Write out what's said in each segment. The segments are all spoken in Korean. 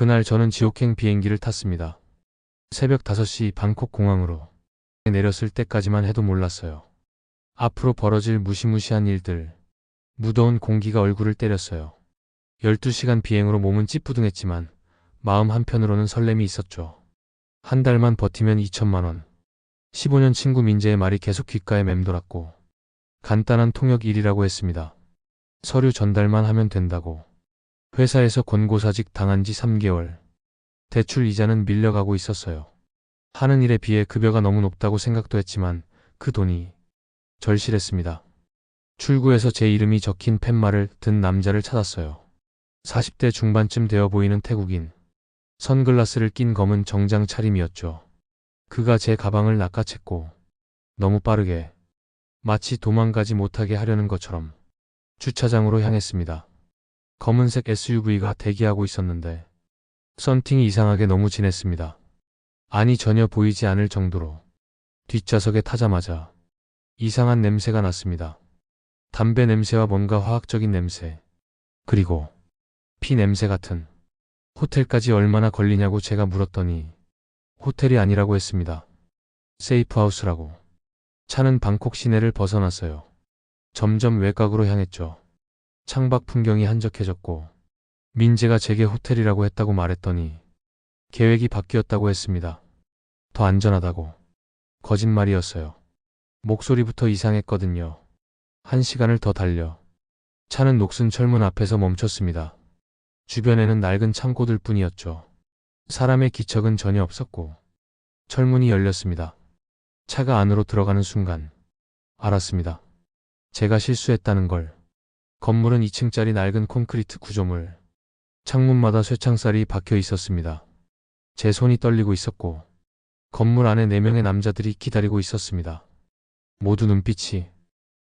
그날 저는 지옥행 비행기를 탔습니다. 새벽 5시 방콕 공항으로 내렸을 때까지만 해도 몰랐어요. 앞으로 벌어질 무시무시한 일들, 무더운 공기가 얼굴을 때렸어요. 12시간 비행으로 몸은 찌뿌둥했지만 마음 한편으로는 설렘이 있었죠. 한 달만 버티면 2천만 원. 15년 친구 민재의 말이 계속 귓가에 맴돌았고 간단한 통역 일이라고 했습니다. 서류 전달만 하면 된다고. 회사에서 권고사직 당한 지 3개월. 대출 이자는 밀려가고 있었어요. 하는 일에 비해 급여가 너무 높다고 생각도 했지만 그 돈이 절실했습니다. 출구에서 제 이름이 적힌 팻말을 든 남자를 찾았어요. 40대 중반쯤 되어 보이는 태국인. 선글라스를 낀 검은 정장 차림이었죠. 그가 제 가방을 낚아챘고 너무 빠르게 마치 도망가지 못하게 하려는 것처럼 주차장으로 향했습니다. 검은색 SUV가 대기하고 있었는데 썬팅이 이상하게 너무 진했습니다. 아니 전혀 보이지 않을 정도로. 뒷좌석에 타자마자 이상한 냄새가 났습니다. 담배 냄새와 뭔가 화학적인 냄새. 그리고 피 냄새 같은. 호텔까지 얼마나 걸리냐고 제가 물었더니 호텔이 아니라고 했습니다. 세이프하우스라고. 차는 방콕 시내를 벗어났어요. 점점 외곽으로 향했죠. 창밖 풍경이 한적해졌고 민재가 제게 호텔이라고 했다고 말했더니 계획이 바뀌었다고 했습니다. 더 안전하다고. 거짓말이었어요. 목소리부터 이상했거든요. 1시간을 더 달려. 차는 녹슨 철문 앞에서 멈췄습니다. 주변에는 낡은 창고들 뿐이었죠. 사람의 기척은 전혀 없었고 철문이 열렸습니다. 차가 안으로 들어가는 순간 알았습니다. 제가 실수했다는 걸. 건물은 2층짜리 낡은 콘크리트 구조물. 창문마다 쇠창살이 박혀 있었습니다. 제 손이 떨리고 있었고 건물 안에 4명의 남자들이 기다리고 있었습니다. 모두 눈빛이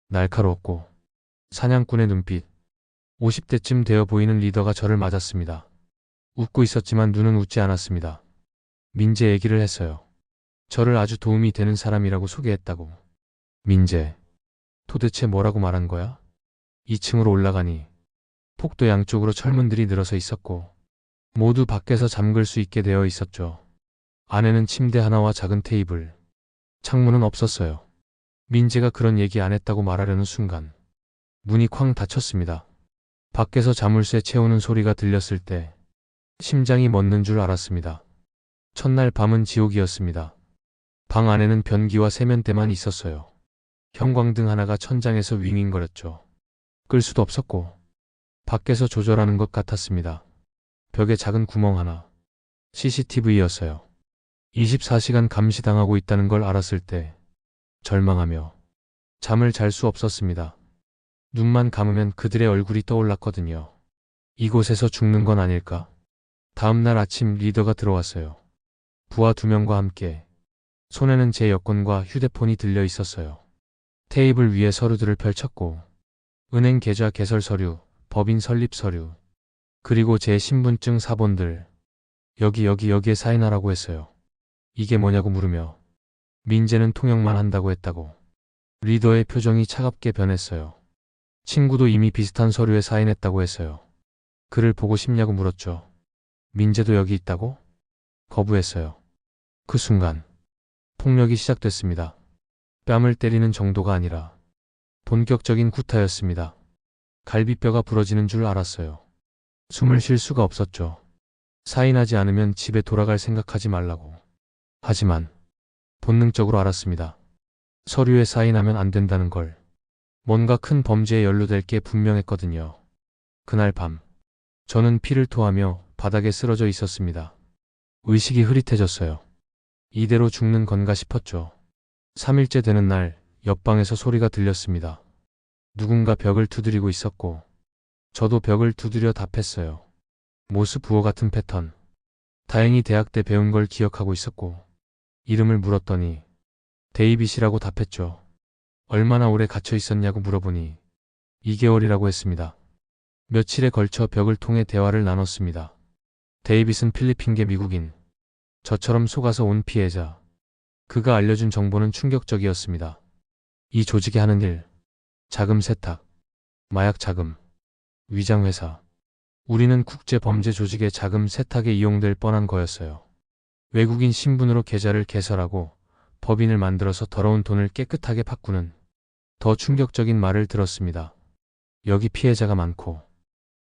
날카로웠고 사냥꾼의 눈빛. 50대쯤 되어 보이는 리더가 저를 맞았습니다. 웃고 있었지만 눈은 웃지 않았습니다. 민재 얘기를 했어요. 저를 아주 도움이 되는 사람이라고 소개했다고. 민재, 도대체 뭐라고 말한 거야? 2층으로 올라가니 폭도 양쪽으로 철문들이 늘어서 있었고 모두 밖에서 잠글 수 있게 되어 있었죠. 안에는 침대 하나와 작은 테이블, 창문은 없었어요. 민재가 그런 얘기 안 했다고 말하려는 순간 문이 쾅 닫혔습니다. 밖에서 자물쇠 채우는 소리가 들렸을 때 심장이 멎는 줄 알았습니다. 첫날 밤은 지옥이었습니다. 방 안에는 변기와 세면대만 있었어요. 형광등 하나가 천장에서 윙윙거렸죠. 끌 수도 없었고 밖에서 조절하는 것 같았습니다. 벽에 작은 구멍 하나. CCTV였어요. 24시간 감시당하고 있다는 걸 알았을 때 절망하며 잠을 잘 수 없었습니다. 눈만 감으면 그들의 얼굴이 떠올랐거든요. 이곳에서 죽는 건 아닐까? 다음날 아침 리더가 들어왔어요. 부하 2명과 함께. 손에는 제 여권과 휴대폰이 들려 있었어요. 테이블 위에 서류들을 펼쳤고 은행 계좌 개설 서류, 법인 설립 서류, 그리고 제 신분증 사본들. 여기에 사인하라고 했어요. 이게 뭐냐고 물으며 민재는 통역만 한다고 했다고. 리더의 표정이 차갑게 변했어요. 친구도 이미 비슷한 서류에 사인했다고 했어요. 그를 보고 싶냐고 물었죠. 민재도 여기 있다고? 거부했어요. 그 순간 폭력이 시작됐습니다. 뺨을 때리는 정도가 아니라 본격적인 구타였습니다. 갈비뼈가 부러지는 줄 알았어요. 숨을 쉴 수가 없었죠. 사인하지 않으면 집에 돌아갈 생각하지 말라고. 하지만 본능적으로 알았습니다. 서류에 사인하면 안 된다는 걸. 뭔가 큰 범죄에 연루될 게 분명했거든요. 그날 밤 저는 피를 토하며 바닥에 쓰러져 있었습니다. 의식이 흐릿해졌어요. 이대로 죽는 건가 싶었죠. 3일째 되는 날 옆방에서 소리가 들렸습니다. 누군가 벽을 두드리고 있었고 저도 벽을 두드려 답했어요. 모스 부호 같은 패턴. 다행히 대학 때 배운 걸 기억하고 있었고 이름을 물었더니 데이빗이라고 답했죠. 얼마나 오래 갇혀 있었냐고 물어보니 2개월이라고 했습니다. 며칠에 걸쳐 벽을 통해 대화를 나눴습니다. 데이빗은 필리핀계 미국인. 저처럼 속아서 온 피해자. 그가 알려준 정보는 충격적이었습니다. 이 조직이 하는 일, 자금 세탁, 마약 자금, 위장회사, 우리는 국제범죄 조직의 자금 세탁에 이용될 뻔한 거였어요. 외국인 신분으로 계좌를 개설하고 법인을 만들어서 더러운 돈을 깨끗하게 바꾸는 더 충격적인 말을 들었습니다. 여기 피해자가 많고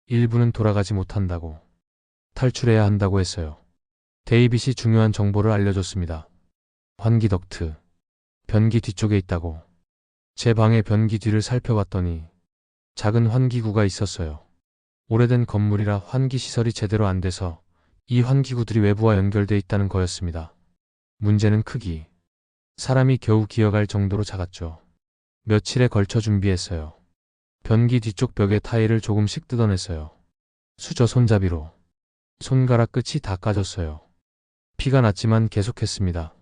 일부는 돌아가지 못한다고 탈출해야 한다고 했어요. 데이빗이 중요한 정보를 알려줬습니다. 환기 덕트, 변기 뒤쪽에 있다고. 제 방의 변기 뒤를 살펴봤더니 작은 환기구가 있었어요. 오래된 건물이라 환기 시설이 제대로 안 돼서 이 환기구들이 외부와 연결돼 있다는 거였습니다. 문제는 크기. 사람이 겨우 기어갈 정도로 작았죠. 며칠에 걸쳐 준비했어요. 변기 뒤쪽 벽에 타일을 조금씩 뜯어냈어요. 수저 손잡이로. 손가락 끝이 다 까졌어요. 피가 났지만 계속했습니다.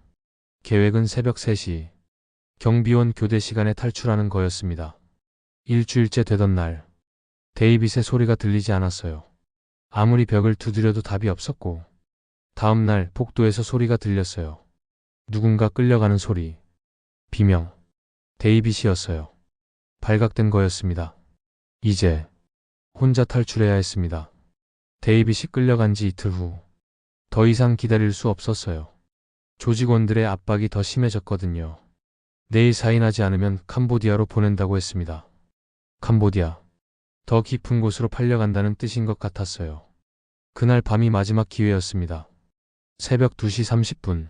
계획은 새벽 3시. 경비원 교대 시간에 탈출하는 거였습니다. 일주일째 되던 날. 데이빗의 소리가 들리지 않았어요. 아무리 벽을 두드려도 답이 없었고 다음 날 복도에서 소리가 들렸어요. 누군가 끌려가는 소리. 비명. 데이빗이었어요. 발각된 거였습니다. 이제 혼자 탈출해야 했습니다. 데이빗이 끌려간 지 이틀 후. 더 이상 기다릴 수 없었어요. 조직원들의 압박이 더 심해졌거든요. 내일 사인하지 않으면 캄보디아로 보낸다고 했습니다. 캄보디아. 더 깊은 곳으로 팔려간다는 뜻인 것 같았어요. 그날 밤이 마지막 기회였습니다. 새벽 2시 30분.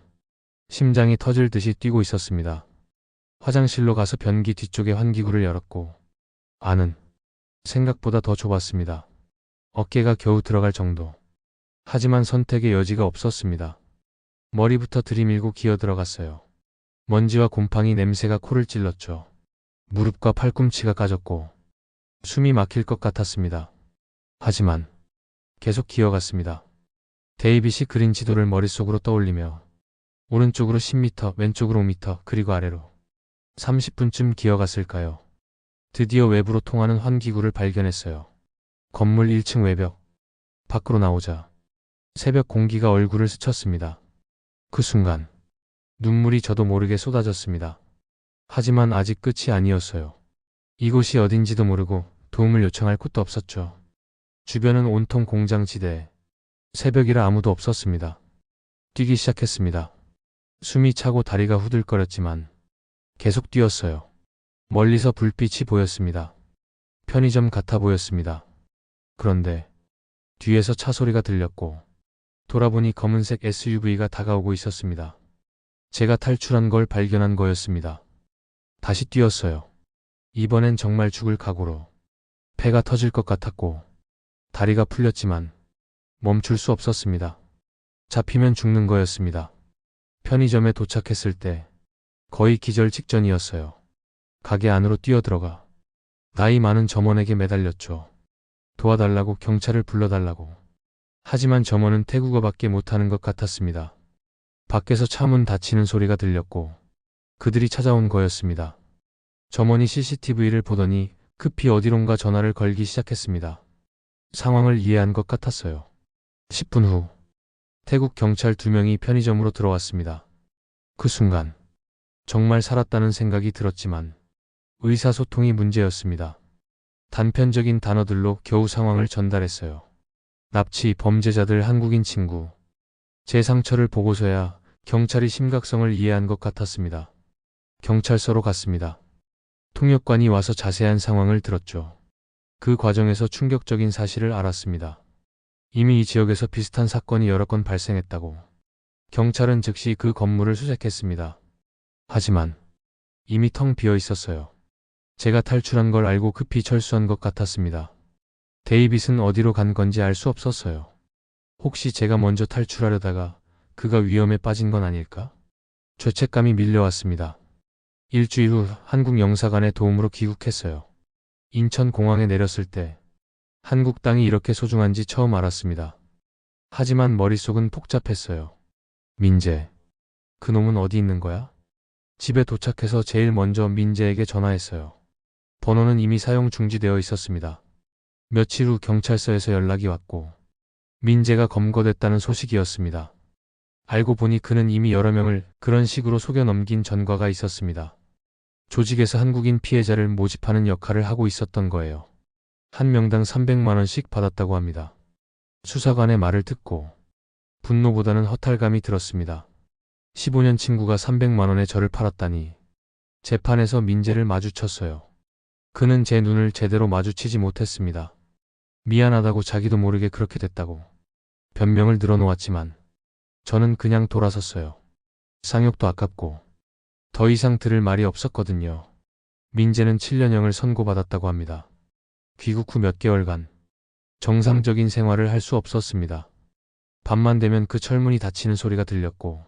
심장이 터질 듯이 뛰고 있었습니다. 화장실로 가서 변기 뒤쪽에 환기구를 열었고 안은 생각보다 더 좁았습니다. 어깨가 겨우 들어갈 정도. 하지만 선택의 여지가 없었습니다. 머리부터 들이밀고 기어 들어갔어요. 먼지와 곰팡이 냄새가 코를 찔렀죠. 무릎과 팔꿈치가 까졌고 숨이 막힐 것 같았습니다. 하지만 계속 기어갔습니다. 데이빗이 그린 지도를 머릿속으로 떠올리며 오른쪽으로 10m, 왼쪽으로 5m, 그리고 아래로 30분쯤 기어갔을까요? 드디어 외부로 통하는 환기구를 발견했어요. 건물 1층 외벽. 밖으로 나오자 새벽 공기가 얼굴을 스쳤습니다. 그 순간 눈물이 저도 모르게 쏟아졌습니다. 하지만 아직 끝이 아니었어요. 이곳이 어딘지도 모르고 도움을 요청할 곳도 없었죠. 주변은 온통 공장지대. 새벽이라 아무도 없었습니다. 뛰기 시작했습니다. 숨이 차고 다리가 후들거렸지만 계속 뛰었어요. 멀리서 불빛이 보였습니다. 편의점 같아 보였습니다. 그런데 뒤에서 차 소리가 들렸고 돌아보니 검은색 SUV가 다가오고 있었습니다. 제가 탈출한 걸 발견한 거였습니다. 다시 뛰었어요. 이번엔 정말 죽을 각오로. 폐가 터질 것 같았고 다리가 풀렸지만 멈출 수 없었습니다. 잡히면 죽는 거였습니다. 편의점에 도착했을 때 거의 기절 직전이었어요. 가게 안으로 뛰어들어가 나이 많은 점원에게 매달렸죠. 도와달라고, 경찰을 불러달라고. 하지만 점원은 태국어밖에 못하는 것 같았습니다. 밖에서 차문 닫히는 소리가 들렸고 그들이 찾아온 거였습니다. 점원이 CCTV를 보더니 급히 어디론가 전화를 걸기 시작했습니다. 상황을 이해한 것 같았어요. 10분 후 태국 경찰 2명이 편의점으로 들어왔습니다. 그 순간 정말 살았다는 생각이 들었지만 의사소통이 문제였습니다. 단편적인 단어들로 겨우 상황을 전달했어요. 납치, 범죄자들, 한국인 친구. 제 상처를 보고서야 경찰이 심각성을 이해한 것 같았습니다. 경찰서로 갔습니다. 통역관이 와서 자세한 상황을 들었죠. 그 과정에서 충격적인 사실을 알았습니다. 이미 이 지역에서 비슷한 사건이 여러 건 발생했다고. 경찰은 즉시 그 건물을 수색했습니다. 하지만 이미 텅 비어 있었어요. 제가 탈출한 걸 알고 급히 철수한 것 같았습니다. 데이빗은 어디로 간 건지 알 수 없었어요. 혹시 제가 먼저 탈출하려다가 그가 위험에 빠진 건 아닐까? 죄책감이 밀려왔습니다. 일주일 후 한국 영사관의 도움으로 귀국했어요. 인천공항에 내렸을 때 한국 땅이 이렇게 소중한지 처음 알았습니다. 하지만 머릿속은 복잡했어요. 민재. 그놈은 어디 있는 거야? 집에 도착해서 제일 먼저 민재에게 전화했어요. 번호는 이미 사용 중지되어 있었습니다. 며칠 후 경찰서에서 연락이 왔고 민재가 검거됐다는 소식이었습니다. 알고 보니 그는 이미 여러 명을 그런 식으로 속여 넘긴 전과가 있었습니다. 조직에서 한국인 피해자를 모집하는 역할을 하고 있었던 거예요. 한 명당 300만 원씩 받았다고 합니다. 수사관의 말을 듣고 분노보다는 허탈감이 들었습니다. 15년 친구가 300만 원에 저를 팔았다니. 재판에서 민재를 마주쳤어요. 그는 제 눈을 제대로 마주치지 못했습니다. 미안하다고 자기도 모르게 그렇게 됐다고 변명을 늘어놓았지만 저는 그냥 돌아섰어요. 상욕도 아깝고 더 이상 들을 말이 없었거든요. 민재는 7년형을 선고받았다고 합니다. 귀국 후 몇 개월간 정상적인 생활을 할 수 없었습니다. 밤만 되면 그 철문이 닫히는 소리가 들렸고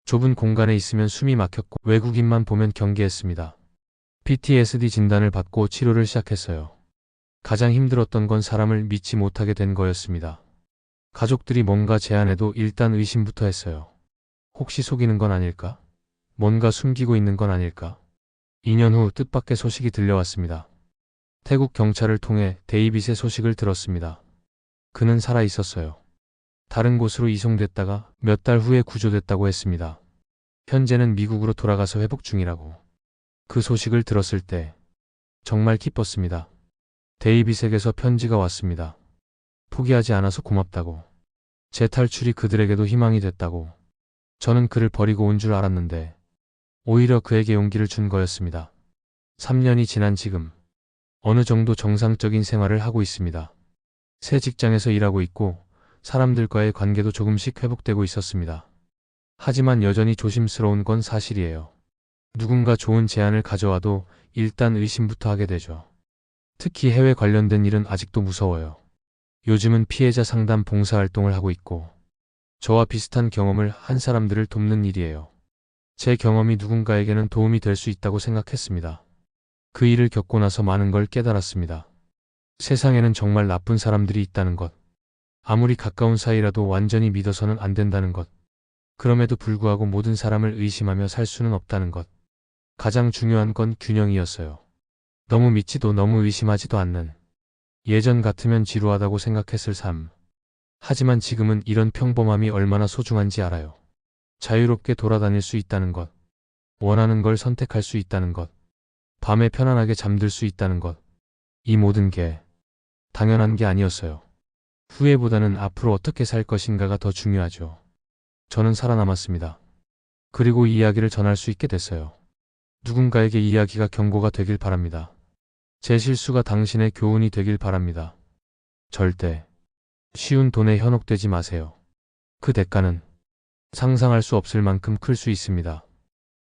좁은 공간에 있으면 숨이 막혔고 외국인만 보면 경계했습니다. PTSD 진단을 받고 치료를 시작했어요. 가장 힘들었던 건 사람을 믿지 못하게 된 거였습니다. 가족들이 뭔가 제안해도 일단 의심부터 했어요. 혹시 속이는 건 아닐까? 뭔가 숨기고 있는 건 아닐까? 2년 후 뜻밖의 소식이 들려왔습니다. 태국 경찰을 통해 데이빗의 소식을 들었습니다. 그는 살아 있었어요. 다른 곳으로 이송됐다가 몇 달 후에 구조됐다고 했습니다. 현재는 미국으로 돌아가서 회복 중이라고. 그 소식을 들었을 때 정말 기뻤습니다. 데이빗에게서 편지가 왔습니다. 포기하지 않아서 고맙다고. 제 탈출이 그들에게도 희망이 됐다고. 저는 그를 버리고 온 줄 알았는데 오히려 그에게 용기를 준 거였습니다. 3년이 지난 지금 어느 정도 정상적인 생활을 하고 있습니다. 새 직장에서 일하고 있고 사람들과의 관계도 조금씩 회복되고 있었습니다. 하지만 여전히 조심스러운 건 사실이에요. 누군가 좋은 제안을 가져와도 일단 의심부터 하게 되죠. 특히 해외 관련된 일은 아직도 무서워요. 요즘은 피해자 상담 봉사활동을 하고 있고 저와 비슷한 경험을 한 사람들을 돕는 일이에요. 제 경험이 누군가에게는 도움이 될 수 있다고 생각했습니다. 그 일을 겪고 나서 많은 걸 깨달았습니다. 세상에는 정말 나쁜 사람들이 있다는 것. 아무리 가까운 사이라도 완전히 믿어서는 안 된다는 것. 그럼에도 불구하고 모든 사람을 의심하며 살 수는 없다는 것. 가장 중요한 건 균형이었어요. 너무 믿지도 너무 의심하지도 않는. 예전 같으면 지루하다고 생각했을 삶. 하지만 지금은 이런 평범함이 얼마나 소중한지 알아요. 자유롭게 돌아다닐 수 있다는 것. 원하는 걸 선택할 수 있다는 것. 밤에 편안하게 잠들 수 있다는 것. 이 모든 게 당연한 게 아니었어요. 후회보다는 앞으로 어떻게 살 것인가가 더 중요하죠. 저는 살아남았습니다. 그리고 이 이야기를 전할 수 있게 됐어요. 누군가에게 이 이야기가 경고가 되길 바랍니다. 제 실수가 당신의 교훈이 되길 바랍니다. 절대 쉬운 돈에 현혹되지 마세요. 그 대가는 상상할 수 없을 만큼 클 수 있습니다.